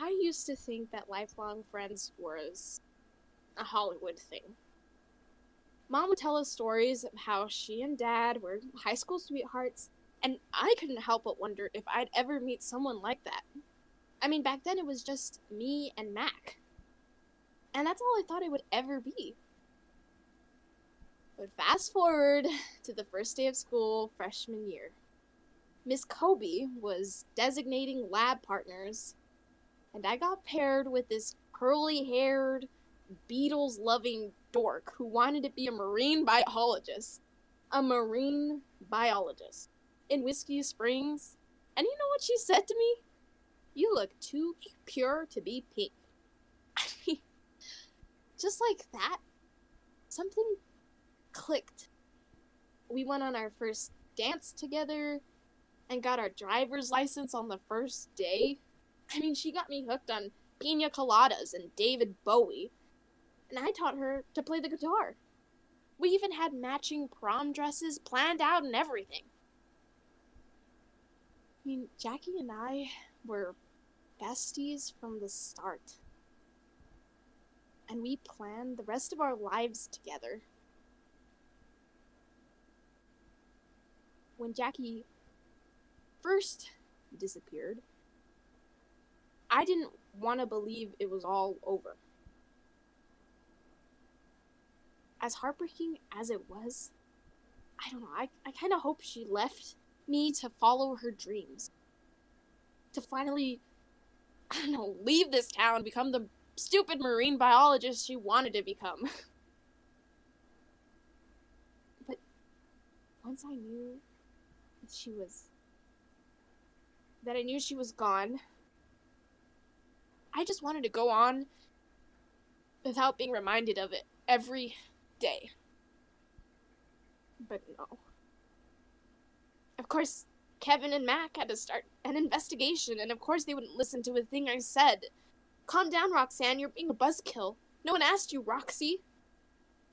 I used to think that lifelong friends was a Hollywood thing. Mom would tell us stories of how she and Dad were high school sweethearts, and I couldn't help but wonder if I'd ever meet someone like that. I mean, back then it was just me and Mac, and that's all I thought it would ever be. But fast forward to the first day of school, freshman year. Miss Kobe was designating lab partners, and I got paired with this curly-haired, Beatles-loving dork who wanted to be a marine biologist. A marine biologist. In Whiskey Springs. And you know what she said to me? You look too pure to be pink. I mean, just like that, something clicked. We went on our first dance together and got our driver's license on the first day. I mean, she got me hooked on pina coladas and David Bowie, and I taught her to play the guitar. We even had matching prom dresses planned out and everything. I mean, Jackie and I were besties from the start. And we planned the rest of our lives together. When Jackie first disappeared, I didn't want to believe it was all over. As heartbreaking as it was, I don't know, I kind of hope she left me to follow her dreams. To finally, I don't know, leave this town, become the stupid marine biologist she wanted to become. But once I knew that I knew she was gone, I just wanted to go on without being reminded of it every day. But no. Of course, Kevin and Mac had to start an investigation, and of course they wouldn't listen to a thing I said. Calm down, Roxanne, you're being a buzzkill. No one asked you, Roxy.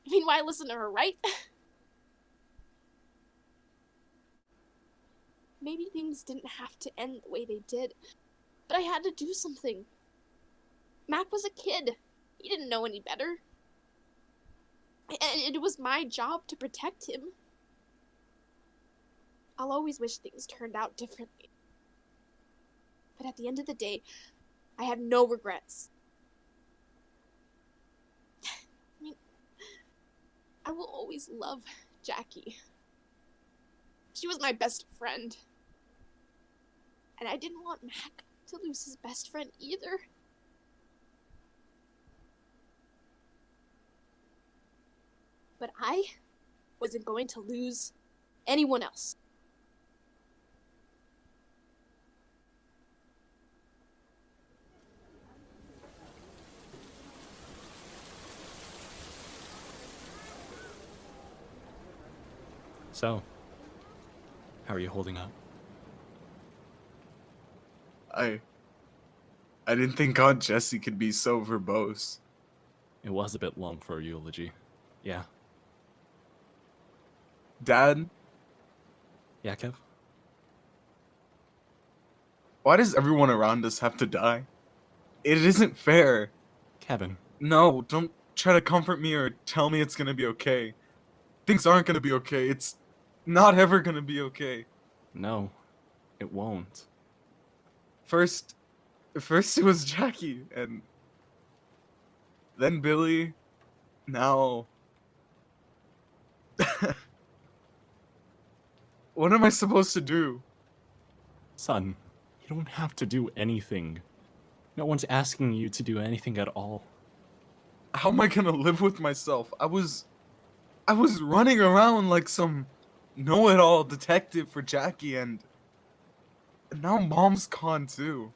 I mean, why listen to her, right? Maybe things didn't have to end the way they did, but I had to do something. Mac was a kid. He didn't know any better. And it was my job to protect him. I'll always wish things turned out differently. But at the end of the day, I have no regrets. I mean, I will always love Jackie. She was my best friend. And I didn't want Mac to lose his best friend either. But I wasn't going to lose anyone else. So, how are you holding up? I didn't think Aunt Jessie could be so verbose. It was a bit long for a eulogy. Yeah. Dad, Yeah, Kev? why does everyone around us have to die? It isn't fair. Kevin. No, don't try to comfort me or tell me it's gonna be okay. Things aren't gonna be okay. It's not ever gonna be okay. No, it won't. First it was Jackie, and then Billy, now... What am I supposed to do? Son, you don't have to do anything. No one's asking you to do anything at all. How am I gonna live with myself? I was running around like some know-it-all detective for Jackie, and now Mom's gone too.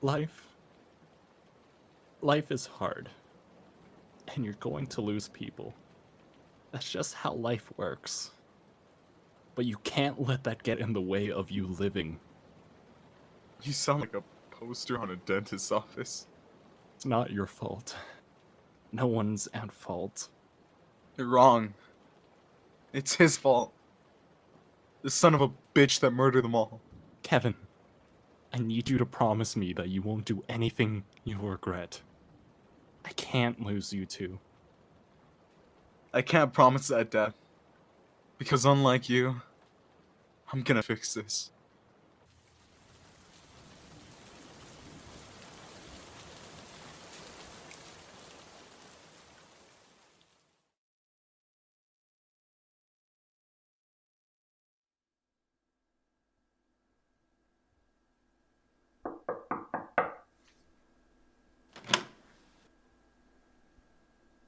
Life is hard. And you're going to lose people. That's just how life works. But you can't let that get in the way of you living. You sound like a poster on a dentist's office. It's not your fault. No one's at fault. You're wrong. It's his fault. The son of a bitch that murdered them all. Kevin, I need you to promise me that you won't do anything you'll regret. I can't lose you two. I can't promise that, Dad. Because unlike you, I'm gonna fix this.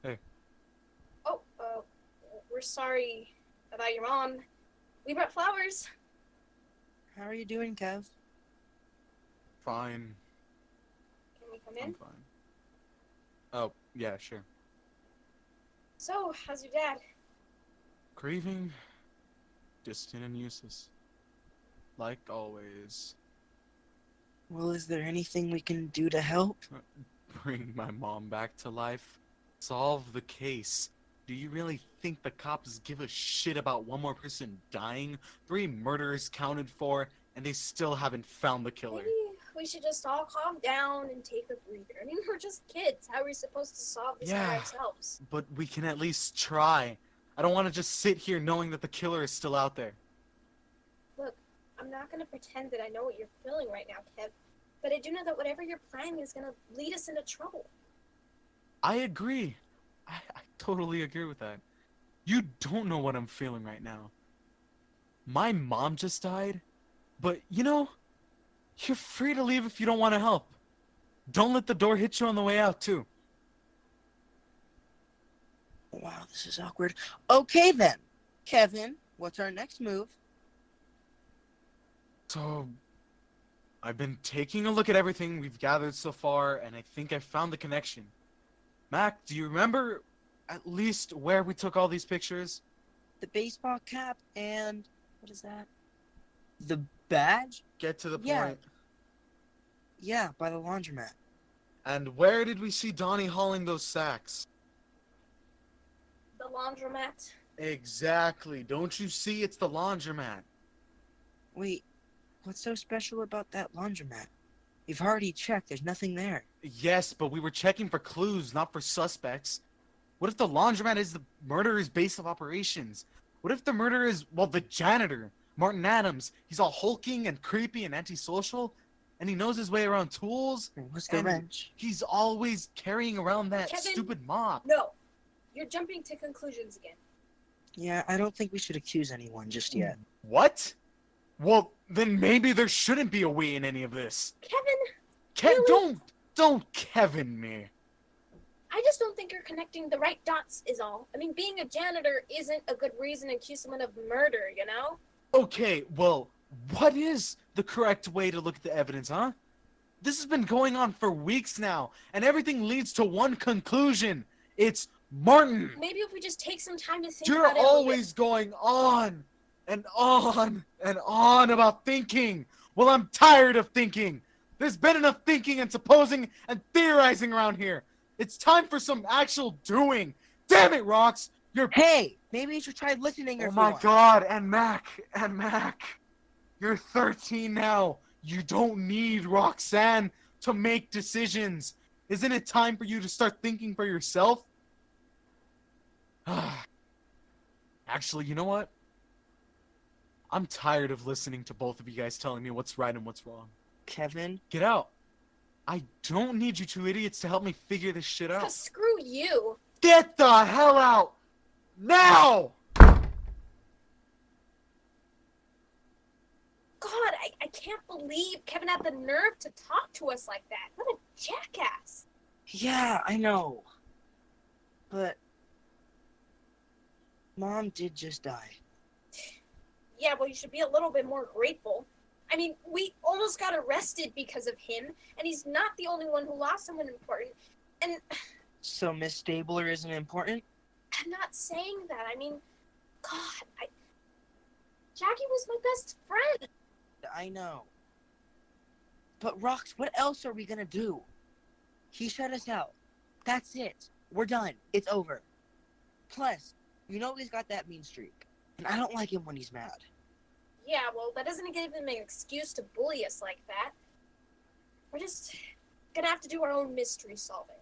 Hey. Oh, we're sorry about your mom. We brought flowers. How are you doing, Kev? Fine. Can we come I'm in? fine. Oh, yeah, sure. So, how's your dad? Grieving, distant and useless. Like always. Well, is there anything we can do to help? Bring my mom back to life. Solve the case. Do you really think the cops give a shit about one more person dying? 3 murders counted for, and they still haven't found the killer. Maybe we should just all calm down and take a breather. I mean, we're just kids. How are we supposed to solve this by ourselves? But we can at least try. I don't want to just sit here knowing that the killer is still out there. Look, I'm not going to pretend that I know what you're feeling right now, Kev. But I do know that whatever you're planning is going to lead us into trouble. I agree. I totally agree with that. You don't know what I'm feeling right now. My mom just died, but you know, you're free to leave if you don't want to help. Don't let the door hit you on the way out, too. Wow, this is awkward. Okay then, Kevin, what's our next move? So, I've been taking a look at everything we've gathered so far, and I think I found the connection. Mac, do you remember at least where we took all these pictures? The baseball cap and what is that? The badge? Get to the Yeah. point. Yeah, by the laundromat. And where did we see Donnie hauling those sacks? The laundromat. Exactly. Don't you see? It's the laundromat. Wait, what's so special about that laundromat? We've already checked, there's nothing there. Yes, but we were checking for clues, not for suspects. What if the laundromat is the murderer's base of operations? What if the murderer is, well, the janitor, Martin Adams? He's all hulking and creepy and antisocial, and he knows his way around tools. And what's the and wrench? He's always carrying around that Kevin? stupid mop. No. You're jumping to conclusions again. Yeah, I don't think we should accuse anyone just yet. What? Well, then maybe there shouldn't be a we in any of this. Kevin, really? Don't Kevin me. I just don't think you're connecting the right dots is all. I mean, being a janitor isn't a good reason to accuse someone of murder, you know? Okay, well, what is the correct way to look at the evidence, huh? This has been going on for weeks now, and everything leads to one conclusion. It's Martin. Maybe if we just take some time to think You're about it a little always going on and on and on about thinking. Well, I'm tired of thinking. There's been enough thinking and supposing and theorizing around here. It's time for some actual doing. Damn it, Rox. You're... Hey, maybe you should try listening Oh for my once. god, and Mac. You're 13 now. You don't need Roxanne to make decisions. Isn't it time for you to start thinking for yourself? Actually, you know what? I'm tired of listening to both of you guys telling me what's right and what's wrong. Kevin? Get out. I don't need you two idiots to help me figure this shit out. Screw you. Get the hell out! Now! God, I can't believe Kevin had the nerve to talk to us like that. What a jackass. Yeah, I know. But Mom did just die. Yeah, well, you should be a little bit more grateful. I mean, we almost got arrested because of him, and he's not the only one who lost someone important. And So Miss Stabler isn't important? I'm not saying that. I mean, God, Jackie was my best friend. I know. But Rox, what else are we gonna do? He shut us out. That's it. We're done. It's over. Plus, you know he's got that mean streak. And I don't like him when he's mad. Yeah, well, that doesn't give him an excuse to bully us like that. We're just gonna have to do our own mystery solving.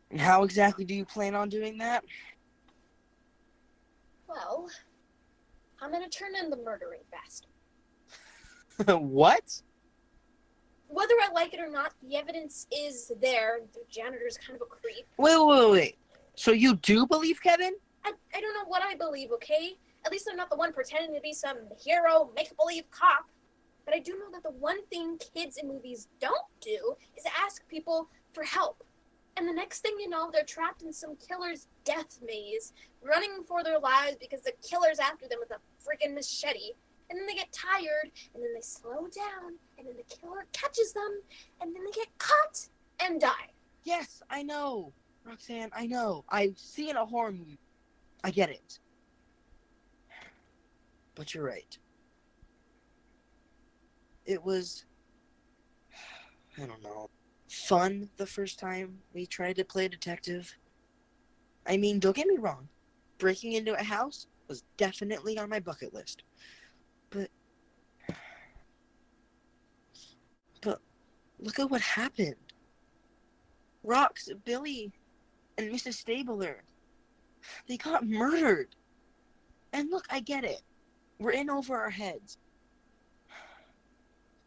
And how exactly do you plan on doing that? Well, I'm gonna turn in the murdering bastard. What? Whether I like it or not, the evidence is there. The janitor's kind of a creep. Wait. So you do believe Kevin? I don't know what I believe, okay? At least I'm not the one pretending to be some hero, make-believe cop. But I do know that the one thing kids in movies don't do is ask people for help. And the next thing you know, they're trapped in some killer's death maze, running for their lives because the killer's after them with a freaking machete. And then they get tired, and then they slow down, and then the killer catches them, and then they get caught and die. Yes, I know. Roxanne, I know. I've seen a horror movie. I get it. But you're right. It was, I don't know, fun the first time we tried to play detective. I mean, don't get me wrong. Breaking into a house was definitely on my bucket list. But look at what happened. Rox, Billy, and Mrs. Stabler, they got murdered. And look, I get it. We're in over our heads.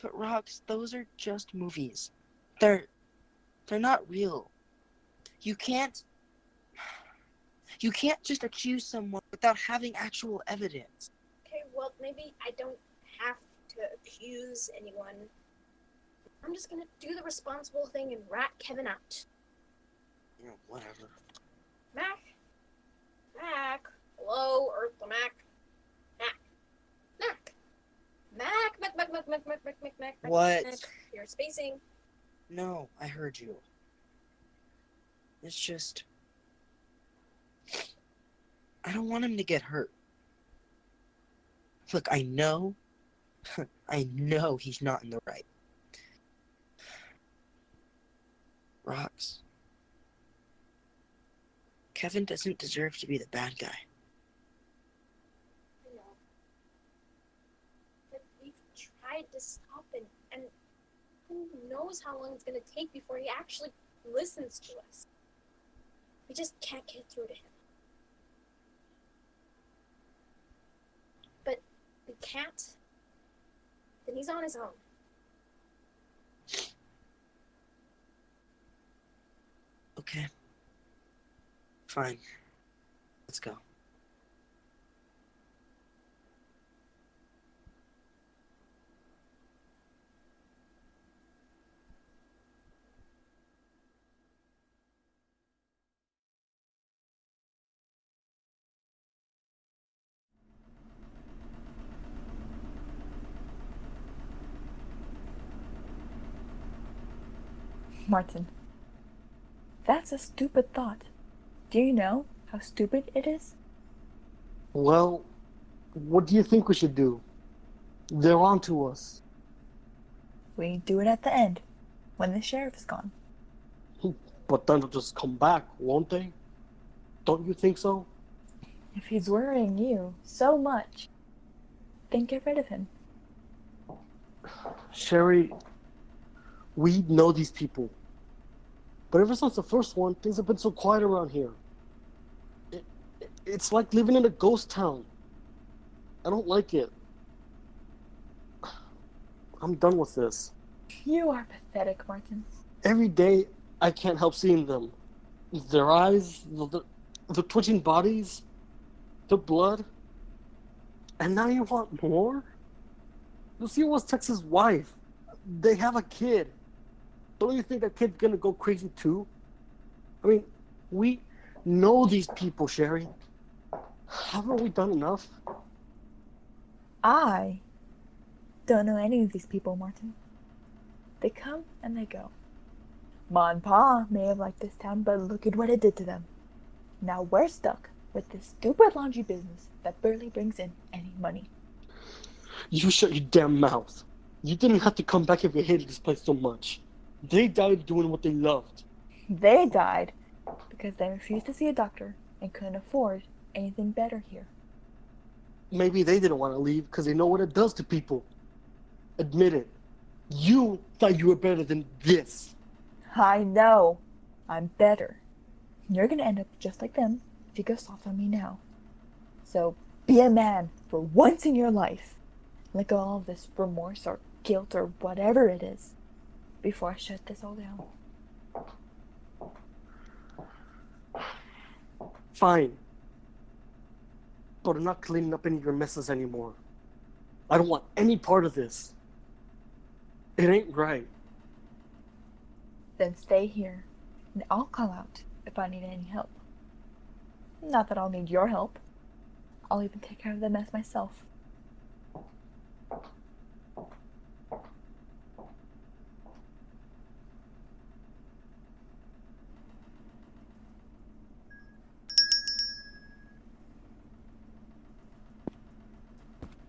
But Rox, those are just movies. They're not real. You can't just accuse someone without having actual evidence. Okay, well, maybe I don't have to accuse anyone. I'm just gonna do the responsible thing and rat Kevin out. Yeah, whatever. Mac? Hello, Earth to Mac? Mac. What? Mac. You're spacing. No, I heard you. It's just, I don't want him to get hurt. Look, I know he's not in the right. Rox, Kevin doesn't deserve to be the bad guy. I know. But we've tried to stop him, and who knows how long it's gonna take before he actually listens to us. We just can't get through to him. But we can't. Then he's on his own. Okay. Fine. Let's go. Martin, that's a stupid thought. Do you know how stupid it is? Well, what do you think we should do? They're on to us. We do it at the end, when the sheriff is gone. But then they'll just come back, won't they? Don't you think so? If he's worrying you so much, then get rid of him. Sherry, we know these people. But ever since the first one, things have been so quiet around here. It's like living in a ghost town. I don't like it. I'm done with this. You are pathetic, Martin. Every day, I can't help seeing them. Their eyes, the twitching bodies, the blood. And now you want more? Lucia was Tex's wife. They have a kid. Don't you think that kid's gonna go crazy too? I mean, we know these people, Sherry. Haven't we done enough? I don't know any of these people, Martin. They come and they go. Ma and Pa may have liked this town, but look at what it did to them. Now we're stuck with this stupid laundry business that barely brings in any money. You shut your damn mouth. You didn't have to come back if you hated this place so much. They died doing what they loved. They died because they refused to see a doctor and couldn't afford anything better here. Maybe they didn't want to leave because they know what it does to people. Admit it. You thought you were better than this. I know. I'm better. You're gonna end up just like them if you go soft on me now. So be a man for once in your life. Let go of all this remorse or guilt or whatever it is before I shut this all down. Fine. But I'm not cleaning up any of your messes anymore. I don't want any part of this. It ain't right. Then stay here, and I'll call out if I need any help. Not that I'll need your help. I'll even take care of the mess myself.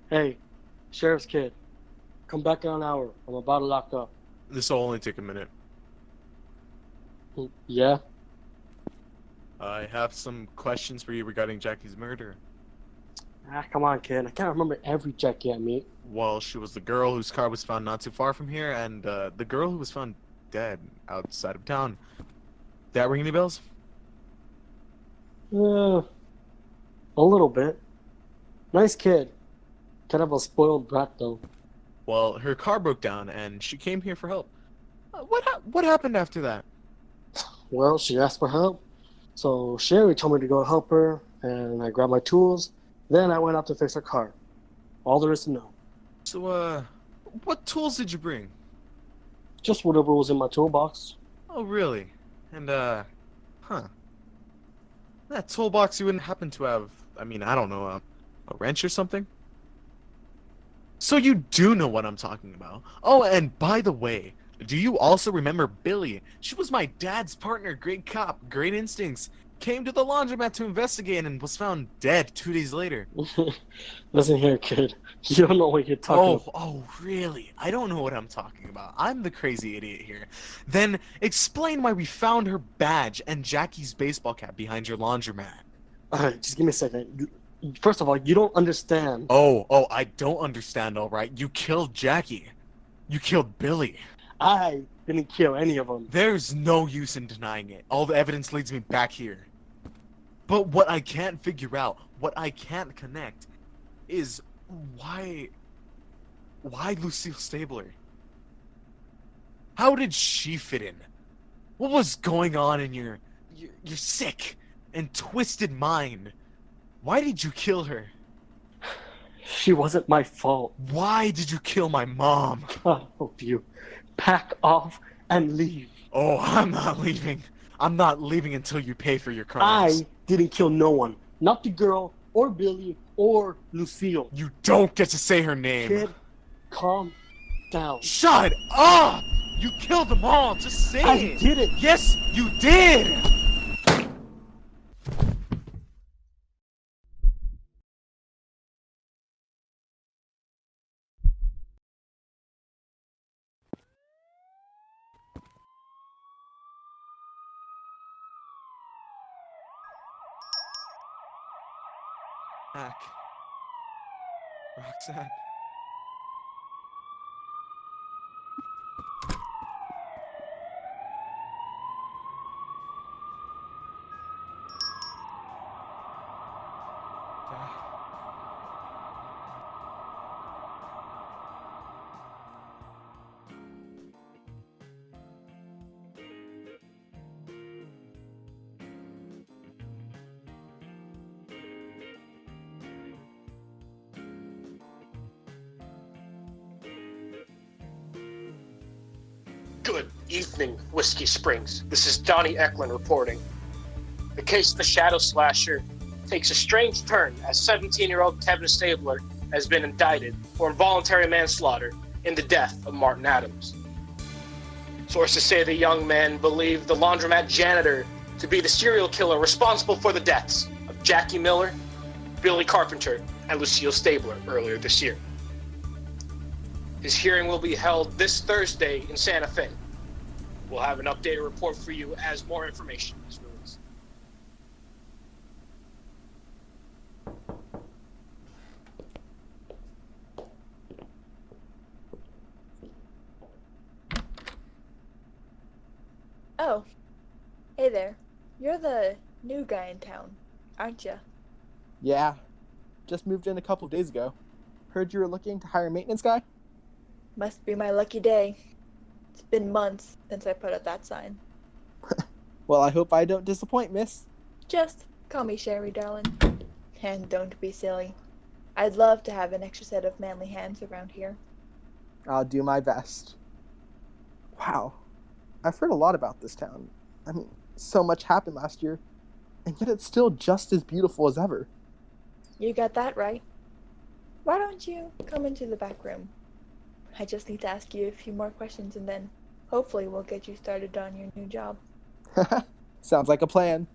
Hey, sheriff's kid. Come back in an hour. I'm about to lock up. This will only take a minute. Yeah? I have some questions for you regarding Jackie's murder. Ah, come on, kid. I can't remember every Jackie I meet. Well, she was the girl whose car was found not too far from here, and the girl who was found dead outside of town. That ring any bells? A little bit. Nice kid. Kind of a spoiled brat, though. Well, her car broke down, and she came here for help. What happened after that? Well, she asked for help. So Sherry told me to go help her, and I grabbed my tools. Then I went out to fix her car. All there is to know. So, what tools did you bring? Just whatever was in my toolbox. Oh, really? And, huh. That toolbox, you wouldn't happen to have, I mean, I don't know, a wrench or something? So you do know what I'm talking about. Oh, and by the way, do you also remember Billy? She was my dad's partner, great cop, great instincts. Came to the laundromat to investigate and was found dead 2 days later. Listen here, kid. You don't know what you're talking about. Oh, really? I don't know what I'm talking about. I'm the crazy idiot here. Then explain why we found her badge and Jackie's baseball cap behind your laundromat. Alright, just give me a second. First of all, you don't understand. Oh, I don't understand, all right. You killed Jackie. You killed Billy. I didn't kill any of them. There's no use in denying it. All the evidence leads me back here. But what I can't figure out, what I can't connect, is why Lucille Stabler? How did she fit in? What was going on in your sick and twisted mind? Why did you kill her? She wasn't my fault. Why did you kill my mom? I hope you pack off and leave. Oh, I'm not leaving. I'm not leaving until you pay for your crimes. I didn't kill no one. Not the girl, or Billy, or Lucille. You don't get to say her name. Kid, calm down. Shut up! You killed them all. Just say I it. did it. Yes, you did. Back. Roxanne. Dad. Good evening, Whiskey Springs. This is Donnie Eklund reporting. The case of the Shadow Slasher takes a strange turn as 17-year-old Kevin Stabler has been indicted for involuntary manslaughter in the death of Martin Adams. Sources say the young man believed the laundromat janitor to be the serial killer responsible for the deaths of Jackie Miller, Billy Carpenter, and Lucille Stabler earlier this year. His hearing will be held this Thursday in Santa Fe. We'll have an updated report for you as more information is released. Oh, hey there. You're the new guy in town, aren't you? Yeah, just moved in a couple of days ago. Heard you were looking to hire a maintenance guy? Must be my lucky day. It's been months since I put up that sign. Well, I hope I don't disappoint, miss. Just call me Sherry, darling. And don't be silly. I'd love to have an extra set of manly hands around here. I'll do my best. Wow, I've heard a lot about this town. I mean, so much happened last year, and yet it's still just as beautiful as ever. You got that right. Why don't you come into the back room? I just need to ask you a few more questions and then hopefully we'll get you started on your new job. Sounds like a plan.